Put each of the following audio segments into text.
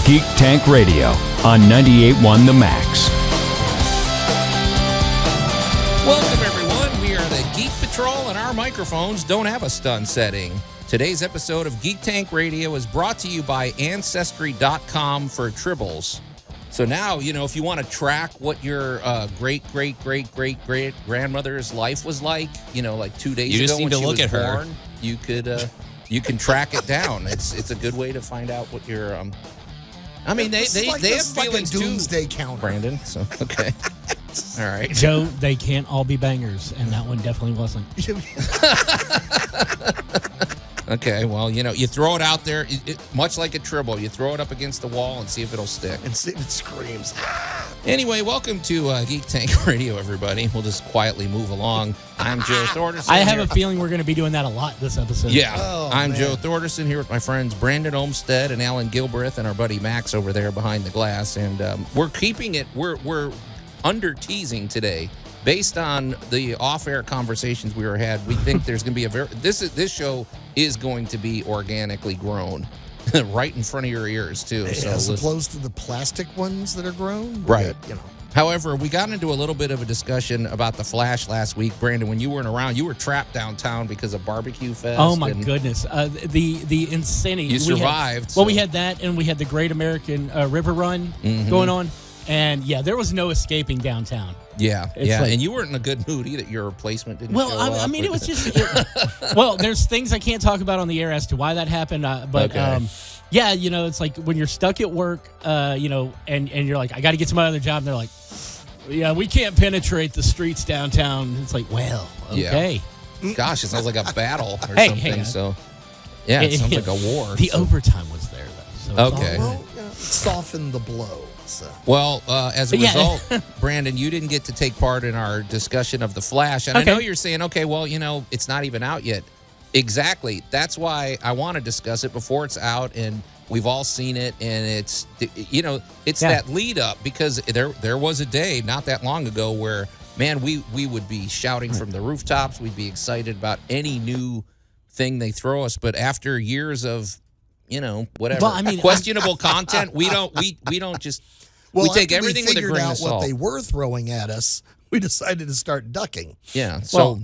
Geek Tank Radio on 98.1 The Max. Welcome, everyone. We are the Geek Patrol, and our microphones don't have a stun setting. Today's episode of Geek Tank Radio is brought to you by Ancestry.com for tribbles. So now, you know, if you want to track what your great-great-great-great-great-grandmother's life was like, you know, like 2 days ago when she was born, you could you can track it down. It's a good way to find out what your I mean, they have feelings like a doomsday counter, Brandon. So okay, all right, Joe. They can't all be bangers, and that one definitely wasn't. Okay, well, you know, you throw it out there, much like a tribble. You throw it up against the wall and see if it'll stick. And see if it screams. Anyway, welcome to Geek Tank Radio, everybody. We'll just quietly move along. I'm Joe Thorderson. I have a feeling we're going to be doing that a lot this episode. Yeah, I'm man. Joe Thorderson here with my friends Brandon Olmstead and Allan Gilbreth and our buddy Max over there behind the glass. And we're keeping it, we're under teasing today. Based on the off-air conversations we had, we think there's going to be this show is going to be organically grown, right in front of your ears too. As opposed to the plastic ones that are grown, right? You know. However, we got into a little bit of a discussion about the Flash last week, Brandon. When you weren't around, you were trapped downtown because of Barbecue Fest. Oh my goodness, the insanity. You survived. We had that, and we had the Great American River Run going on, and yeah, there was no escaping downtown. Yeah, It's yeah, like- and you weren't in a good mood either. Your replacement didn't show Well, up. I mean, it was just. Well, there's things I can't talk about on the air as to why that happened, but Okay. yeah, you know, it's like when you're stuck at work, you know, and you're like, I got to get to my other job. And they're like, yeah, we can't penetrate the streets downtown. It's like, well, okay. Gosh, it sounds like a battle or Hey, something. hey, So, yeah, it sounds like a war. The so. overtime was there, though. So it's Okay. all Well, you know, soften the blow. So. Well, as a Yeah. result, Brandon, you didn't get to take part in our discussion of The Flash. And Okay. I know you're saying, okay, well, you know, it's not even out yet. Exactly. That's why I want to discuss it before it's out and we've all seen it. And it's, you know, it's that lead up because there was a day not that long ago where, man, we would be shouting from the rooftops. We'd be excited about any new thing they throw us. But after years of, you know, whatever, Well, I mean, questionable content, we don't just... Well, we take after everything we with a figured grain out of salt. what they were throwing at us, we decided to start ducking. Yeah. So Well,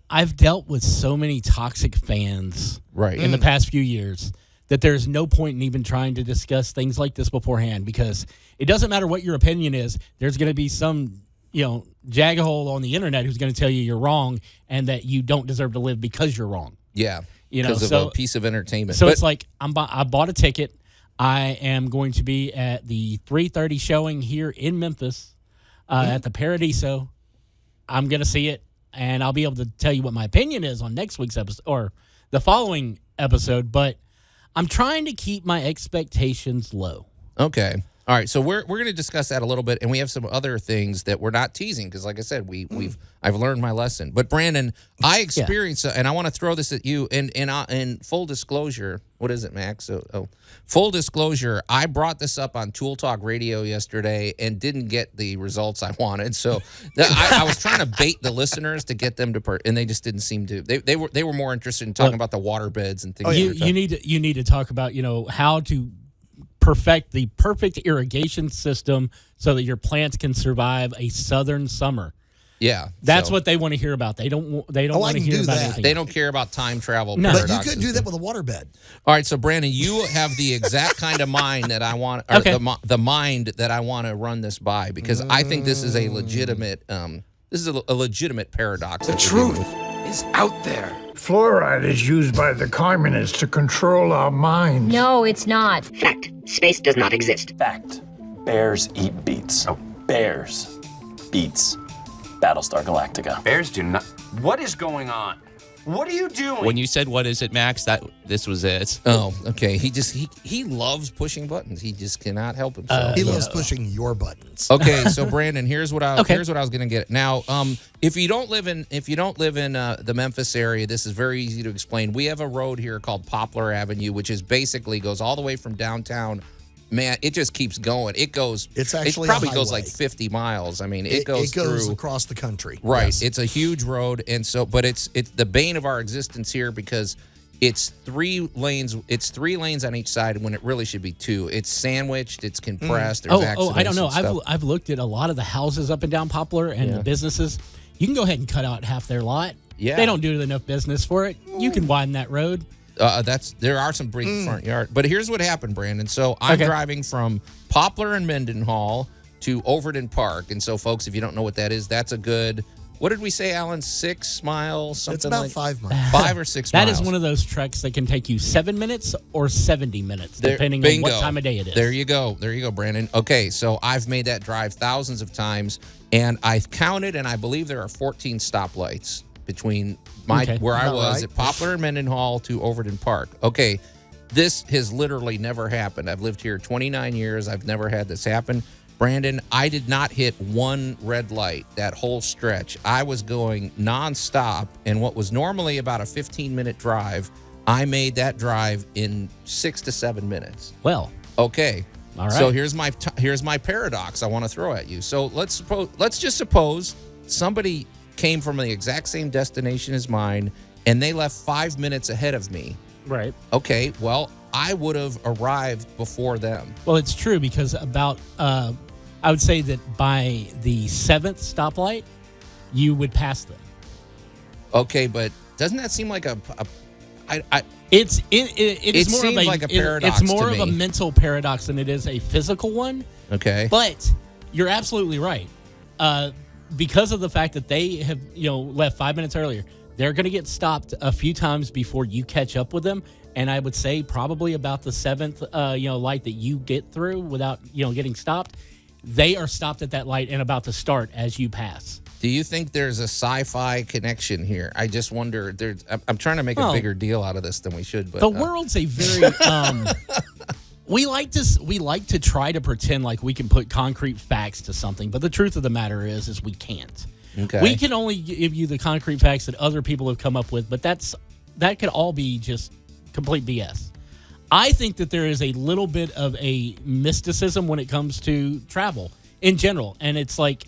I've dealt with so many toxic fans right. in the past few years that there's no point in even trying to discuss things like this beforehand because it doesn't matter what your opinion is. There's going to be some, you know, jagahole on the internet who's going to tell you you're wrong and that you don't deserve to live because you're wrong. Yeah. You know, because so of a piece of entertainment. So But- it's like I bought a ticket. I am going to be at the 3:30 showing here in Memphis at the Paradiso. I'm going to see it, and I'll be able to tell you what my opinion is on next week's episode or the following episode. But I'm trying to keep my expectations low. Okay. All right. So we're going to discuss that a little bit, and we have some other things that we're not teasing because, like I said, I've learned my lesson. But Brandon, I experienced, and I want to throw this at you. And in full disclosure, what is it, Max? Full disclosure, I brought this up on Tool Talk Radio yesterday and didn't get the results I wanted. So I was trying to bait the listeners to get them to, and they just didn't seem to. They were more interested in talking about the water beds and things. You need to talk about how to perfect the perfect irrigation system so that your plants can survive a southern summer. Yeah, That's so what they want to hear about. They don't want I to can hear do about that. anything. they don't care about time travel. No. But you paradoxes. could do that with a waterbed. All right, so Brandon, you have the exact kind of mind that I want, or Okay. the mind that I want to run this by because I think this is a legitimate, a legitimate paradox. The truth is out there. Fluoride is used by the communists to control our minds. No, it's not. Fact. Space does not exist. Fact. Bears eat beets. Oh, bears. Beets. Battlestar Galactica. Bears do not. What is going on? What are you doing? When you said, what is it, Max, this was it. Oh, okay. He loves pushing buttons. He just cannot help himself. He loves pushing your buttons. Okay, so Brandon, here's what I Okay. was going to get. Now, if you don't live in the Memphis area, this is very easy to explain. We have a road here called Poplar Avenue, which is basically goes all the way from downtown. Man, it just keeps going. It goes. It's actually it probably a goes highway. like 50 miles. I mean, It goes through across the country. Right. Yes. It's a huge road, and so, but it's the bane of our existence here because it's 3 lanes. It's 3 lanes on each side when it really should be 2. It's sandwiched. It's compressed. There's accidents I don't know. and stuff. I've looked at a lot of the houses up and down Poplar and the businesses. You can go ahead and cut out half their lot. Yeah. They don't do enough business for it. You can widen that road. There are some big front yard. But here's what happened, Brandon. So I'm driving from Poplar and Mendenhall to Overton Park. And so, folks, if you don't know what that is, that's a good, what did we say, Allan? 6 miles? Something It's about like 5 miles. 5 or 6 miles. That is one of those treks that can take you 7 minutes or 70 minutes, depending on what time of day it is. There you go. There you go, Brandon. Okay, so I've made that drive thousands of times, and I've counted, and I believe there are 14 stoplights between where I was at Poplar and Mendenhall to Overton Park. Okay, this has literally never happened. I've lived here 29 years. I've never had this happen. Brandon, I did not hit one red light that whole stretch. I was going nonstop, and what was normally about a 15-minute drive, I made that drive in 6 to 7 minutes. Well, okay. All right. So here's my paradox I want to throw at you. So let's just suppose somebody came from the exact same destination as mine, and they left 5 minutes ahead of me. Right. Okay. Well, I would have arrived before them. Well, it's true because about I would say that by the 7th stoplight, you would pass them. Okay, but doesn't that seem like it is more seems of like a paradox. It's more to of a me. mental paradox than it is a physical one. Okay. But you're absolutely right. Because of the fact that they have left 5 minutes earlier, they're going to get stopped a few times before you catch up with them. And I would say probably about the 7th light that you get through without getting stopped, they are stopped at that light and about to start as you pass. Do you think there's a sci-fi connection here? I just wonder. I'm trying to make a bigger deal out of this than we should. But the world's a very we like to try to pretend like we can put concrete facts to something, but the truth of the matter is we can't. Okay. We can only give you the concrete facts that other people have come up with, but that could all be just complete BS. I think that there is a little bit of a mysticism when it comes to travel in general, and it's like,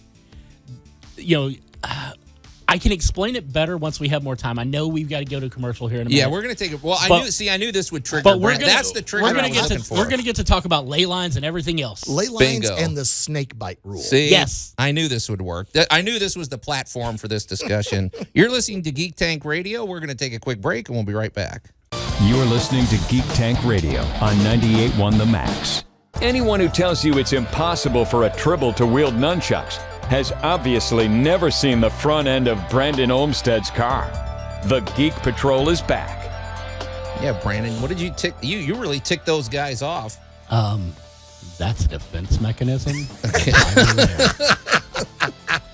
I can explain it better once we have more time. I know we've got to go to commercial here in a minute. Yeah, we're going to take it. Well, I knew this would trigger. But That's the trigger I was looking for. We're going to get to talk about ley lines and everything else. Ley lines Bingo. and the snake bite rule. See, yes, I knew this would work. I knew this was the platform for this discussion. You're listening to Geek Tank Radio. We're going to take a quick break, and we'll be right back. You're listening to Geek Tank Radio on 98.1 The Max. Anyone who tells you it's impossible for a Tribble to wield nunchucks has obviously never seen the front end of Brandon Olmstead's car. The Geek Patrol is back. Yeah, Brandon, what did you tick? You really ticked those guys off. That's a defense mechanism.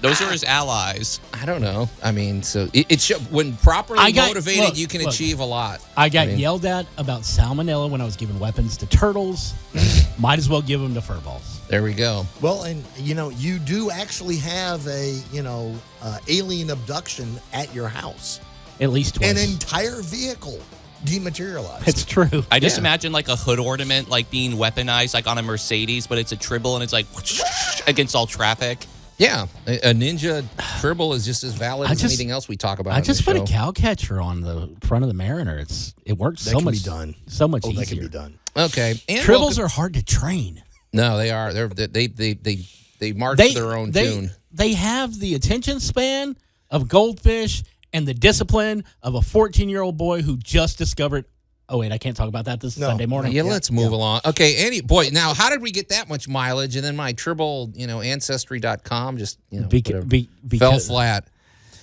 Those are his allies. I don't know. I mean, so when properly motivated, you can achieve a lot. I got yelled at about salmonella when I was giving weapons to turtles. Might as well give them to furballs. There we go. Well, and you do actually have a alien abduction at your house. At least twice. An entire vehicle dematerialized. It's true. I just imagine like a hood ornament like being weaponized like on a Mercedes, but it's a Tribble and it's like against all traffic. Yeah, a ninja Tribble is just as valid as anything else we talk about. I just put a cow catcher on the front of the Mariner. It works so much. That can be done. So much easier. That can be done. Okay, and Tribbles are hard to train. No, they are. They march to their own tune. They have the attention span of goldfish and the discipline of a 14-year-old boy who just discovered. Oh wait, I can't talk about that this Sunday morning. Yeah, let's move along. Okay, now how did we get that much mileage? And then my Tribble, ancestry.com just fell flat.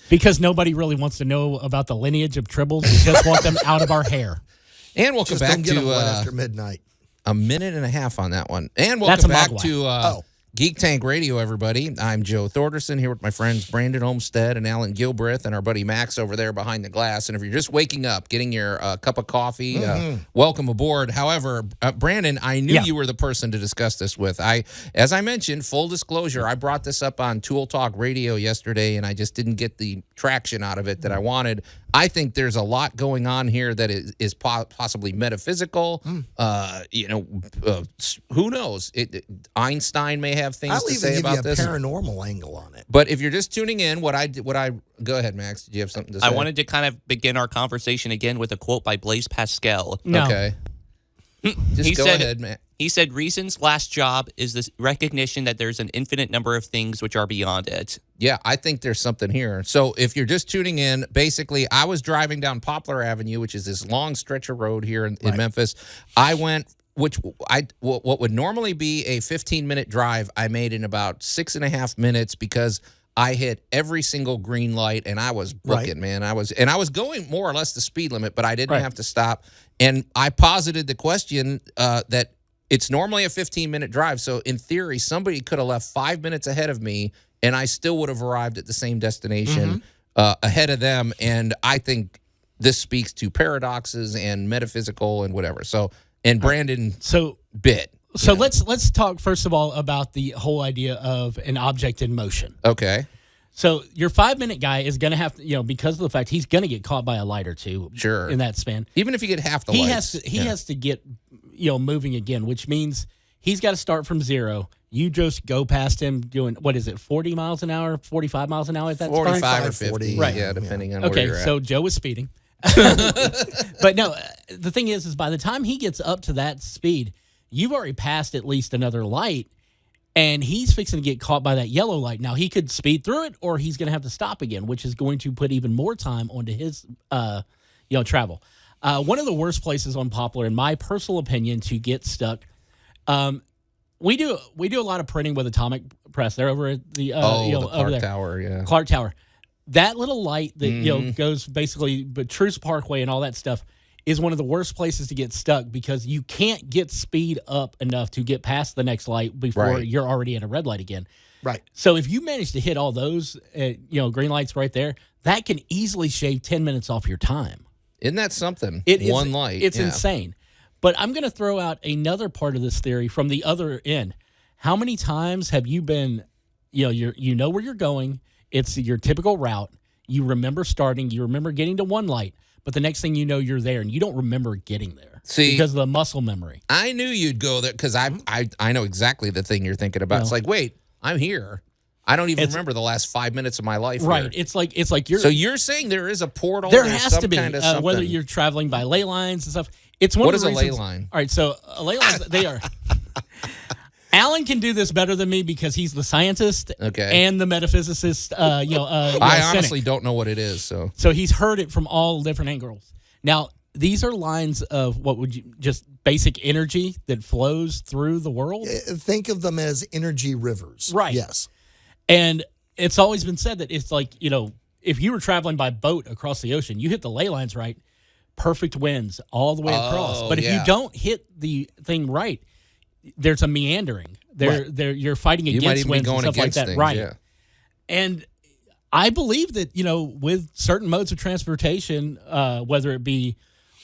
Because nobody really wants to know about the lineage of Tribbles. We just want them out of our hair. And we'll come back don't get them to one after midnight. A minute and a half on that one. And welcome back to Geek Tank Radio, everybody. I'm Joe Thorderson here with my friends Brandon Olmstead and Allan Gilbreth and our buddy Max over there behind the glass. And if you're just waking up, getting your cup of coffee, welcome aboard. However, Brandon, I knew you were the person to discuss this with. As I mentioned, full disclosure, I brought this up on Tool Talk Radio yesterday, and I just didn't get the traction out of it that I wanted. I think there's a lot going on here that is possibly metaphysical. Who knows? Einstein may have things to say about this. I'll even give you a paranormal angle on it. But if you're just tuning in, go ahead, Max. Did you have something to say? I wanted to kind of begin our conversation again with a quote by Blaise Pascal. No. Okay. Just go ahead, man. He said, reason's last job is this recognition that there's an infinite number of things which are beyond it. Yeah, I think there's something here. So if you're just tuning in, basically, I was driving down Poplar Avenue, which is this long stretch of road here in Memphis. I went, what would normally be a 15-minute drive, I made in about 6.5 minutes because I hit every single green light, and I was booking, man. I was going more or less the speed limit, but I didn't have to stop. And I posited the question that it's normally a 15-minute drive. So in theory, somebody could have left 5 minutes ahead of me, and I still would have arrived at the same destination ahead of them. And I think this speaks to paradoxes and metaphysical and whatever. So, and Brandon bit. So let's talk first of all about the whole idea of an object in motion. Okay. So your 5-minute guy is going to have to, because of the fact he's going to get caught by a light or two in that span. Even if you get half the lights. He has to get, moving again, which means he's got to start from zero. You just go past him doing, 40 miles an hour, 45 miles an hour at that 45 or 50, 40. Right. Yeah, depending on where you're at. Okay, so Joe was speeding. But no, the thing is by the time he gets up to that speed, you've already passed at least another light, and he's fixing to get caught by that yellow light. Now, he could speed through it, or he's going to have to stop again, which is going to put even more time onto his, travel. One of the worst places on Poplar, in my personal opinion, to get stuck. We do a lot of printing with Atomic Press. They're over at the the over there. Clark Tower, yeah. Clark Tower. That little light that goes basically, but Truce Parkway and all that stuff is one of the worst places to get stuck because you can't get speed up enough to get past the next light before you're already at a red light again. Right. So if you manage to hit all those, green lights right there, that can easily shave 10 minutes off your time. Isn't that something? One light. It's insane. But I'm going to throw out another part of this theory from the other end. How many times have you been, you know where you're going, it's your typical route, you remember starting, you remember getting to one light, but the next thing you know, you're there, and you don't remember getting there because of the muscle memory. I knew you'd go there because I know exactly the thing you're thinking about. It's like, wait, I'm here. I don't even remember the last 5 minutes of my life. Right. Here. It's like you're. So you're saying there is a portal? There has to be, kind of whether you're traveling by ley lines and stuff. It's one what of the is reasons, a ley line? All right, so a ley lines, they are. Allan can do this better than me because he's the scientist and the metaphysicist. I honestly don't know what it is. So he's heard it from all different angles. Now, these are lines of just basic energy that flows through the world. Think of them as energy rivers. Right. Yes. And it's always been said that it's like, if you were traveling by boat across the ocean, you hit the ley lines right, perfect winds all the way across. But if you don't hit the thing right, there's a meandering. You're fighting against winds and stuff like that. Things, right. Yeah. And I believe that, with certain modes of transportation, whether it be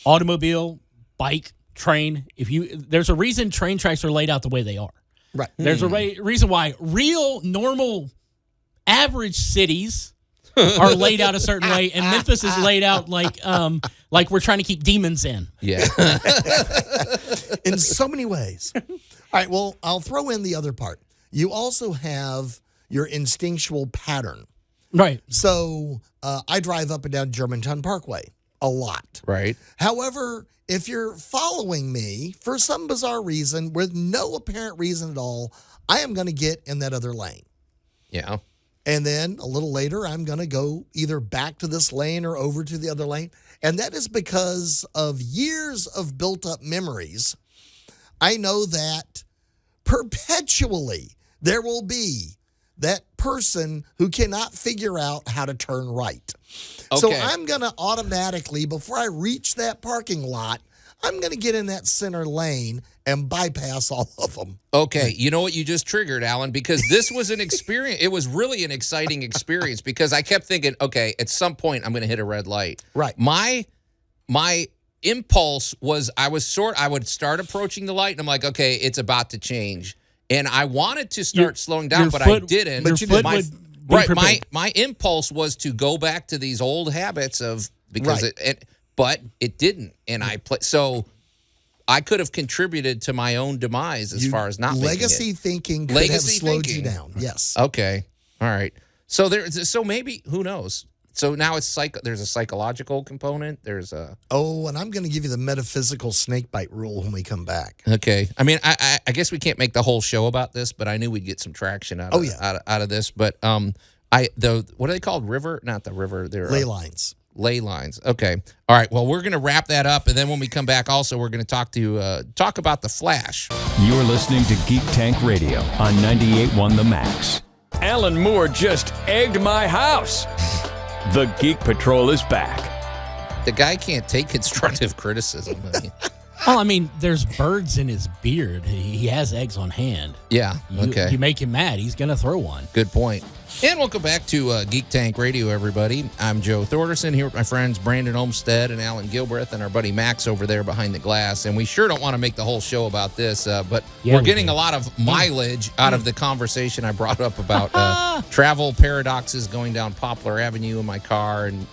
automobile, bike, train, there's a reason train tracks are laid out the way they are. Right. There's a reason why real, normal, average cities are laid out a certain way, and Memphis is laid out like we're trying to keep demons in. Yeah. In so many ways. All right, well, I'll throw in the other part. You also have your instinctual pattern. Right. So I drive up and down Germantown Parkway a lot. Right. However, if you're following me for some bizarre reason, with no apparent reason at all, I am going to get in that other lane. Yeah. And then a little later, I'm going to go either back to this lane or over to the other lane. And that is because of years of built-up memories. I know that perpetually there will be that person who cannot figure out how to turn right. Okay. So I'm going to automatically, before I reach that parking lot, I'm going to get in that center lane and bypass all of them. Okay, you know what you just triggered, Allan, because this was an experience. It was really an exciting experience because I kept thinking, okay, at some point I'm going to hit a red light. Right. My impulse was I would start approaching the light and I'm like, okay, it's about to change. And I wanted to start slowing down, but I didn't. But your foot would be prepared. My impulse was to go back to these old habits of because but it didn't, and I play so. I could have contributed to my own demise as far as not legacy making it. thinking could have slowed you down. Yes. Okay. All right. So maybe who knows? So now it's there's a psychological component. There's a and I'm going to give you the metaphysical snake bite rule when we come back. Okay. I mean, I guess we can't make the whole show about this, but I knew we'd get some traction out of this. But what are they called? Not the river. They're ley lines. Ley lines. Okay. All right. Well, we're going to wrap that up, and then when we come back, also we're going to talk about the Flash. You're listening to Geek Tank Radio on 98.1 The Max. Alan Moore just egged my house. The Geek Patrol is back. The guy can't take constructive criticism. Well, I mean, there's birds in his beard. He has eggs on hand. Yeah. Okay. You make him mad, he's going to throw one. Good point. And welcome back to Geek Tank Radio, everybody. I'm Joe Thorderson here with my friends Brandon Olmsted and Allan Gilbreth and our buddy Max over there behind the glass. And we sure don't want to make the whole show about this, but we're getting a lot of mileage out of the conversation I brought up about travel paradoxes going down Poplar Avenue in my car, and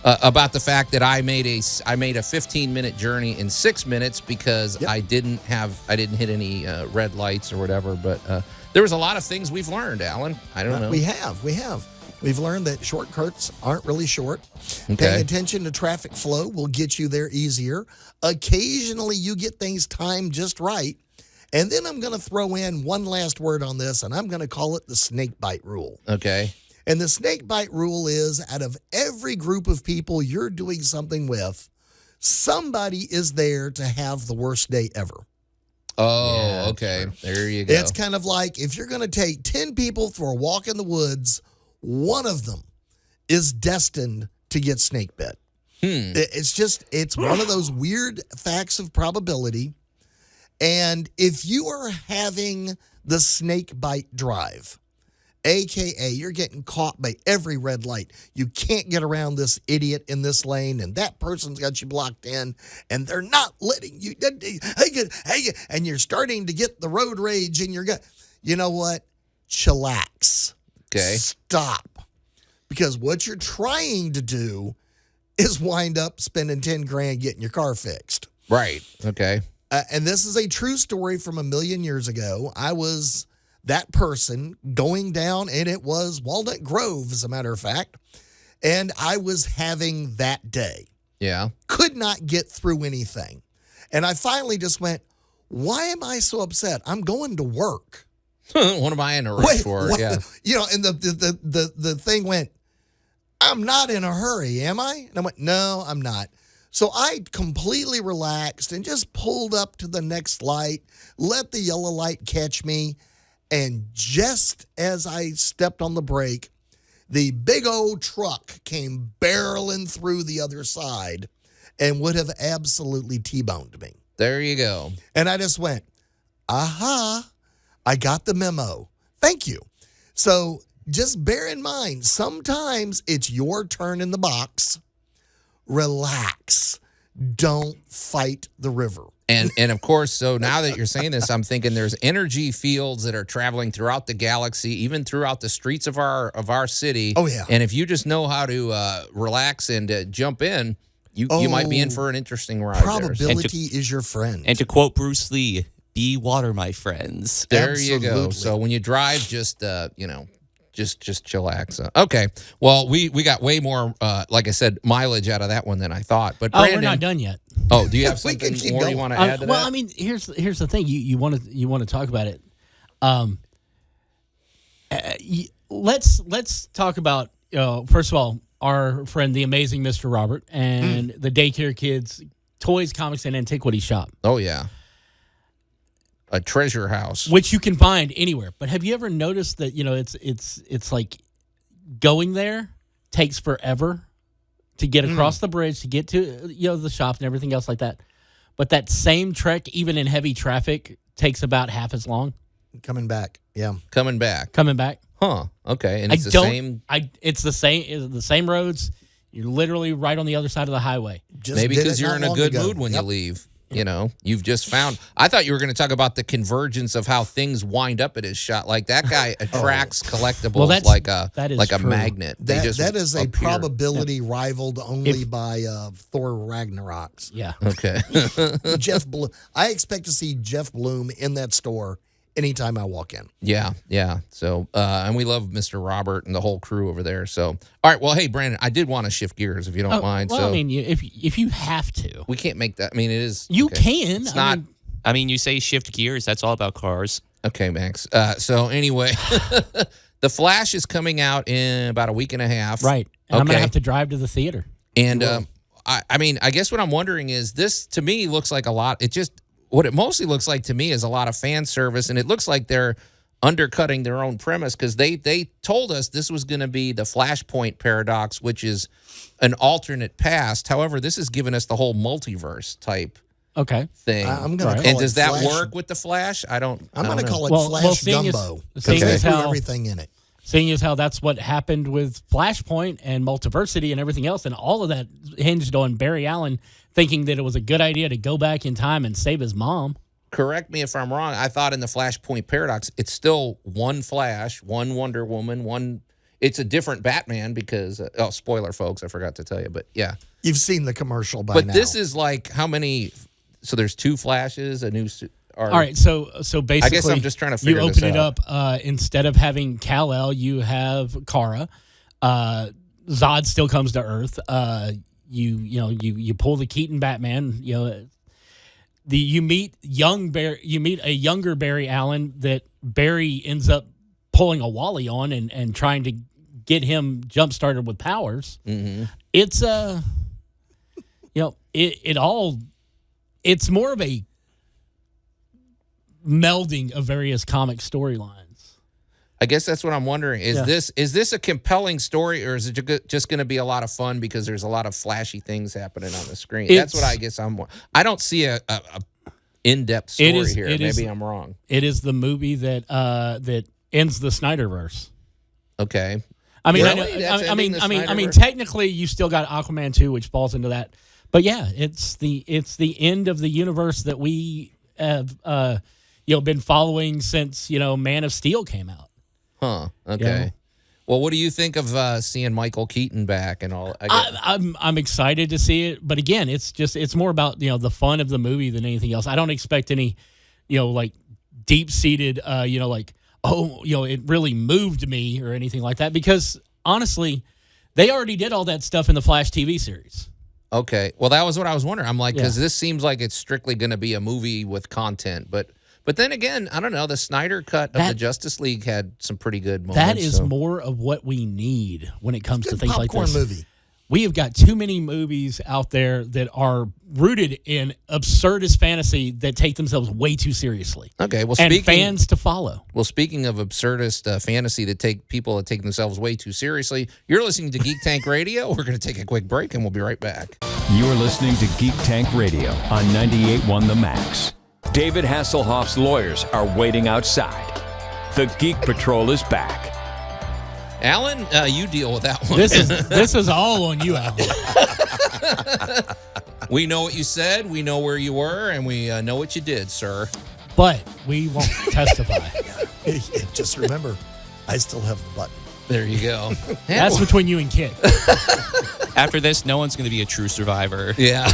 about the fact that I made a 15-minute journey in 6 minutes because I didn't hit any red lights or whatever, but. There was a lot of things we've learned, Allan. I don't know. We have. We've learned that shortcuts aren't really short. Okay. Paying attention to traffic flow will get you there easier. Occasionally, you get things timed just right. And then I'm going to throw in one last word on this, and I'm going to call it the snake bite rule. Okay. And the snake bite rule is, out of every group of people you're doing something with, somebody is there to have the worst day ever. Oh, okay. There you go. It's kind of like if you're going to take 10 people for a walk in the woods, one of them is destined to get snake bit. It's one of those weird facts of probability. And if you are having the snake bite drive, AKA you're getting caught by every red light. You can't get around this idiot in this lane, and that person's got you blocked in, and they're not letting you. And you're starting to get the road rage in your gut. You know what? Chillax. Okay. Stop. Because what you're trying to do is wind up spending 10 grand getting your car fixed. Right. Okay. And this is a true story from a million years ago. I was that person going down, and it was Walnut Grove, as a matter of fact, and I was having that day. Yeah. Could not get through anything. And I finally just went, why am I so upset? I'm going to work. What am I in a rush for? What? Yeah. And the thing went, I'm not in a hurry, am I? And I went, no, I'm not. So I completely relaxed and just pulled up to the next light, let the yellow light catch me. And just as I stepped on the brake, the big old truck came barreling through the other side and would have absolutely T-boned me. There you go. And I just went, aha, I got the memo. Thank you. So just bear in mind, sometimes it's your turn in the box. Relax. Don't fight the river. And of course, so now that you're saying this, I'm thinking there's energy fields that are traveling throughout the galaxy, even throughout the streets of our city. Oh, yeah. And if you just know how to relax and jump in, you might be in for an interesting ride. Probability is your friend. And to quote Bruce Lee, be water, my friends. There you go. So when you drive, just chillax. Okay. Well, we got way more, like I said, mileage out of that one than I thought. But Brandon, we're not done yet. Oh, do you have something more you want to add to that? Well, I mean, here's the thing. You want to talk about it. Let's talk about first of all, our friend, the amazing Mr. Robert, and the daycare kids, toys, comics, and antiquity shop. Oh yeah, a treasure house, which you can find anywhere. But have you ever noticed that it's like going there takes forever to get across the bridge to get to the shop and everything else like that. But that same trek, even in heavy traffic, takes about half as long. Coming back, yeah. Coming back. Huh. Okay. And it's It's the same roads. You're literally right on the other side of the highway. Maybe because you're in a good mood when you leave. You know, you've just found. I thought you were going to talk about the convergence of how things wind up at his shot. Like that guy attracts collectibles like a true. magnet. That is a probability rivaled only by Thor Ragnarok's. Yeah. Okay. Jeff Bloom. I expect to see Jeff Bloom in that store anytime I walk in. Yeah. So, and we love Mr. Robert and the whole crew over there. So, all right. Well, hey, Brandon, I did want to shift gears if you don't mind. Well, so, I mean, if you have to, we can't make that. I mean, it is. You okay. can. It's not. I mean, you say shift gears. That's all about cars. Okay, Max. So anyway, The Flash is coming out in about a week and a half. Right. And I'm going to have to drive to the theater. And I mean, I guess what I'm wondering is this to me looks like a lot. What it mostly looks like to me is a lot of fan service, and it looks like they're undercutting their own premise because they told us this was going to be the Flashpoint paradox, which is an alternate past. However, this has given us the whole multiverse type thing. I'm going to and does that work with the Flash? I'm going to call it Flash Gumbo because they threw everything in it. Seeing as how that's what happened with Flashpoint and Multiversity and everything else, and all of that hinged on Barry Allen thinking that it was a good idea to go back in time and save his mom. Correct me if I'm wrong. I thought in the Flashpoint paradox, it's still one Flash, one Wonder Woman, one. It's a different Batman because spoiler, folks, I forgot to tell you, but yeah, you've seen the commercial by now. But this is like how many? So there's two Flashes, a new. All right, so basically, I guess I'm just trying to figure this out. You open it up. Instead of having Kal-El, you have Kara. Zod still comes to Earth. You pull the Keaton Batman. You meet a younger Barry Allen that Barry ends up pulling a Wally on and trying to get him jump started with powers. Mm-hmm. It's it's more of a melding of various comic storylines. I guess that's what I'm wondering. Is this a compelling story, or is it just going to be a lot of fun because there's a lot of flashy things happening on the screen? That's what I guess I don't see a in-depth story here. Maybe I'm wrong. It is the movie that ends the Snyderverse. Okay. I mean, technically, you still got Aquaman 2, which falls into that. But yeah, it's the end of the universe that we have been following since Man of Steel came out. Huh. Okay. Well, what do you think of seeing Michael Keaton back and all? I'm excited to see it, but again, it's more about the fun of the movie than anything else. I don't expect any like deep seated it really moved me or anything like that, because honestly, they already did all that stuff in the Flash TV series. Okay. Well, that was what I was wondering. I'm like, because this seems like it's strictly going to be a movie with content. But then again, I don't know. The Snyder cut of the Justice League had some pretty good moments. That is more of what we need when it comes to things like this. Movie. We have got too many movies out there that are rooted in absurdist fantasy that take themselves way too seriously. Okay. Well, and fans to follow. Well, speaking of absurdist fantasy that take themselves way too seriously, you're listening to Geek Tank Radio. We're going to take a quick break, and we'll be right back. You're listening to Geek Tank Radio on 98.1 The Max. David Hasselhoff's lawyers are waiting outside. The Geek Patrol is back. Allan, you deal with that one. This is all on you, Allan. We know what you said, we know where you were, and we know what you did, sir. But we won't testify. Just remember, I still have the button. There you go. That's between you and Kit. After this, no one's going to be a true survivor. Yeah.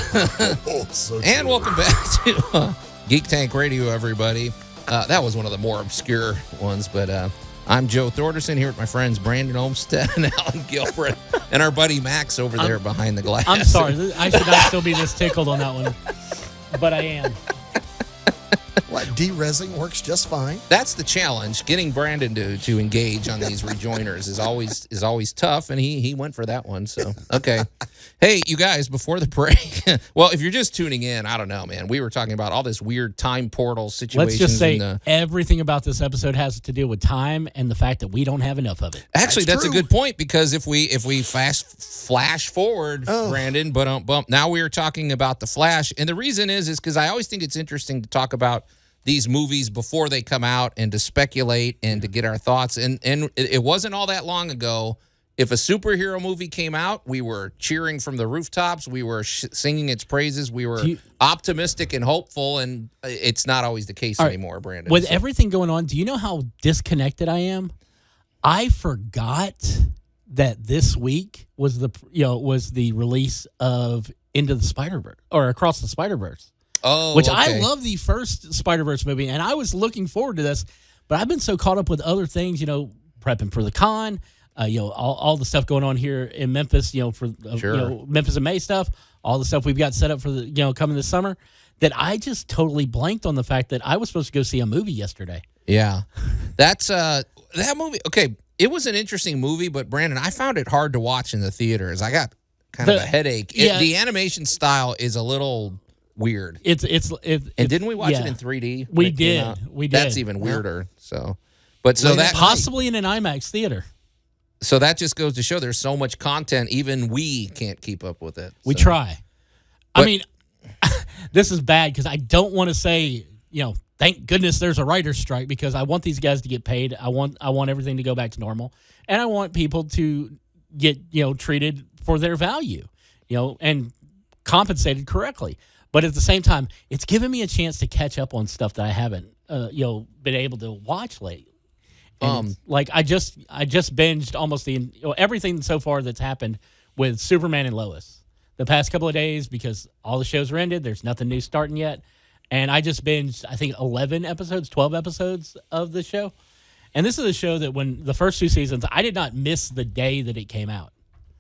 So and welcome back to Geek Tank Radio, everybody. That was one of the more obscure ones, but I'm Joe Thorderson here with my friends Brandon Olmsted and Allan Gilbreth, and our buddy Max over there behind the glass. I'm sorry. I should not still be this tickled on that one, but I am. What, de-rezzing works just fine. That's the challenge. Getting Brandon to engage on these rejoiners is always tough, and he went for that one. So okay, hey, you guys, before the break, well, if you're just tuning in, I don't know, man. We were talking about all this weird time portal situations. Let's just say everything about this episode has to do with time and the fact that we don't have enough of it. Actually, that's a good point, because if we flash forward, Brandon, bump. Now we are talking about the Flash, and the reason is because I always think it's interesting to talk about these movies before they come out and to speculate and to get our thoughts. And it wasn't all that long ago, If a superhero movie came out, we were cheering from the rooftops. We were singing its praises. We were optimistic and hopeful, and it's not always the case anymore, Brandon. With everything going on, do you know how disconnected I am? I forgot that this week was the release of Into the Spider-Verse or Across the Spider-Verse. Oh, which okay. I love the first Spider-Verse movie, and I was looking forward to this, but I've been so caught up with other things, prepping for the con. All the stuff going on here in Memphis, for Memphis and May stuff, all the stuff we've got set up for the coming this summer, that I just totally blanked on the fact that I was supposed to go see a movie yesterday. Yeah, that's that movie. Okay, it was an interesting movie, but Brandon, I found it hard to watch in the theaters. I got kind of a headache. The animation style is a little weird. And didn't we watch it in 3D? We did. That's even weirder. So possibly in an IMAX theater. So that just goes to show there's so much content, even we can't keep up with it. We try. I mean, this is bad because I don't want to say, thank goodness there's a writer's strike, because I want these guys to get paid. I want everything to go back to normal, and I want people to get treated for their value, and compensated correctly. But at the same time, it's given me a chance to catch up on stuff that I haven't been able to watch lately. Like I just binged almost everything so far that's happened with Superman and Lois the past couple of days, because all the shows are ended. There's nothing new starting yet. And I just binged, I think, 12 episodes of the show. And this is a show that when the first 2 seasons, I did not miss the day that it came out.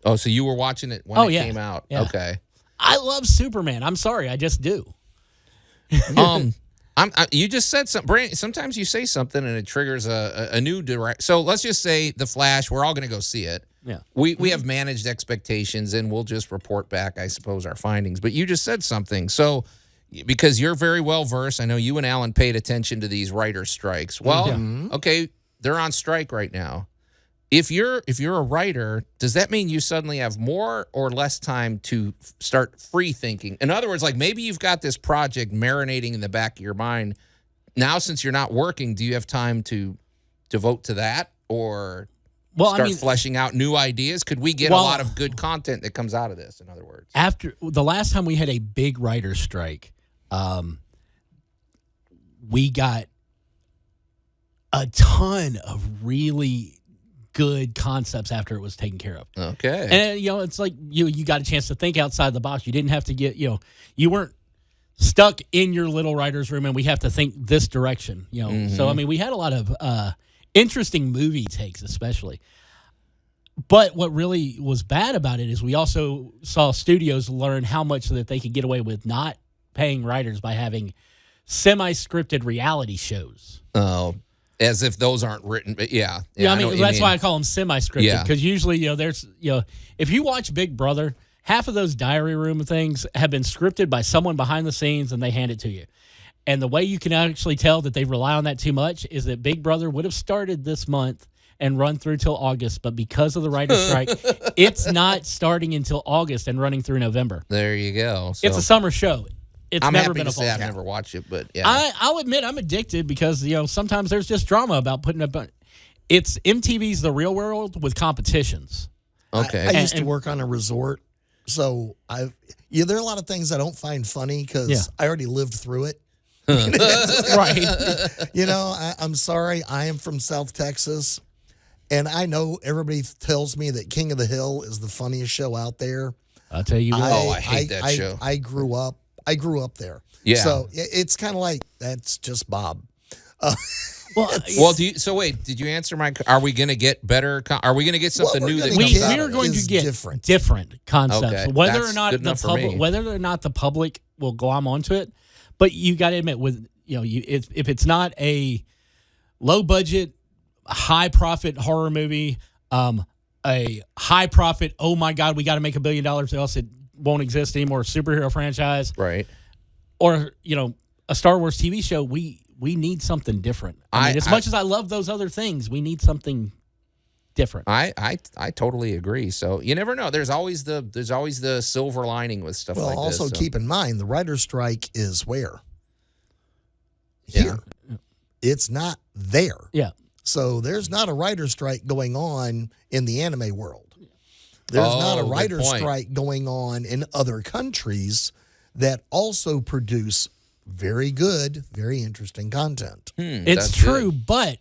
Oh, so you were watching it when it came out. Yeah. Okay. I love Superman. I'm sorry. I just do. You just said something. Brandon, sometimes you say something and it triggers a new direct. So let's just say The Flash. We're all going to go see it. Yeah. We have managed expectations, and we'll just report back, I suppose, our findings. But you just said something. So because you're very well versed, I know you and Allan paid attention to these writer strikes. Well, okay, they're on strike right now. If you're a writer, does that mean you suddenly have more or less time to start free thinking? In other words, like maybe you've got this project marinating in the back of your mind. Now, since you're not working, do you have time to devote to that or start fleshing out new ideas? Could we get a lot of good content that comes out of this, in other words? After the last time we had a big writer's strike, we got a ton of really good concepts after it was taken care of. Okay. And it's like you got a chance to think outside the box. You didn't have to get, you weren't stuck in your little writer's room and we have to think this direction, So I mean, we had a lot of interesting movie takes, especially. But what really was bad about it is we also saw studios learn how much that they could get away with not paying writers by having semi-scripted reality shows. Oh, as if those aren't written, but yeah. I mean, that's why I call them semi-scripted, because usually, there's, if you watch Big Brother, half of those diary room things have been scripted by someone behind the scenes and they hand it to you. And the way you can actually tell that they rely on that too much is that Big Brother would have started this month and run through till August, but because of the writer's strike, it's not starting until August and running through November. There you go. So, it's a summer show. I'm never been a fall. I've never watched it, but yeah. I'll admit I'm addicted because sometimes there's just drama about putting up. It's MTV's The Real World with competitions. Okay. I used to work on a resort, so there are a lot of things I don't find funny because I already lived through it. Right. I'm sorry. I am from South Texas, and I know everybody tells me that King of the Hill is the funniest show out there. I'll tell you what. I hate that show. I grew up there. Yeah. So it's kind of like, that's just Bob. Did you answer my? Are we going to get better? Are we going to get something new that we comes out? are going to get different concepts. Okay. Whether or not the public will glom onto it, but you got to admit, with if it's not a low budget, high profit horror movie, a high profit, oh my God, we got to make $1 billion or else it won't exist anymore, superhero franchise, right? Or a Star Wars TV show, we need something different. I mean, as much as I love those other things, we need something different. I totally agree. So you never know. There's always the silver lining with stuff like this. Well, also keep in mind the writer's strike is where? Here. Yeah. It's not there. Yeah. So there's not a writer's strike going on in the anime world. There's not a good writer's point. strike going on in other countries that also produce very good, very interesting content. It's true, but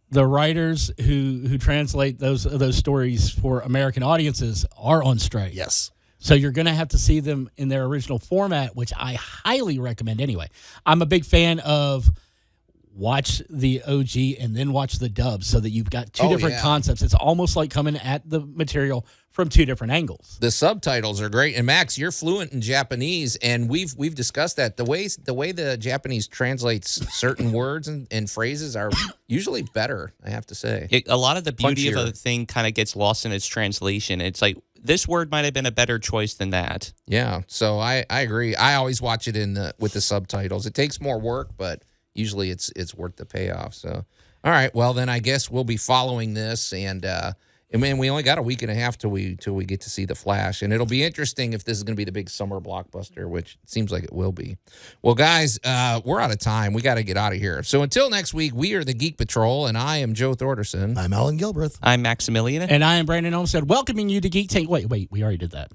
the writers who translate those stories for American audiences are on strike. Yes. So you're going to have to see them in their original format, which I highly recommend anyway. I'm a big fan of watch the OG and then watch the dub so that you've got two different concepts. It's almost like coming at the material from two different angles. The subtitles are great. And Max, you're fluent in Japanese, and we've discussed that. The way the Japanese translates certain words and phrases are usually better, I have to say. A lot of the beauty of Punchier. a thing kind of gets lost in its translation. It's like, this word might have been a better choice than that. Yeah, so I agree. I always watch it with the subtitles. It takes more work, but usually it's worth the payoff. So, all right, well then I guess we'll be following this, and man, we only got a week and a half till we get to see The Flash, and it'll be interesting if this is going to be the big summer blockbuster, which it seems like it will be. Well, guys, we're out of time. We got to get out of here. So until next week, we are the Geek Patrol, and I am Joe Thorderson. I'm Allan Gilbreth. I'm Maximilian. And I am Brandon Olmsted, welcoming you to Geek Tank. Wait, we already did that.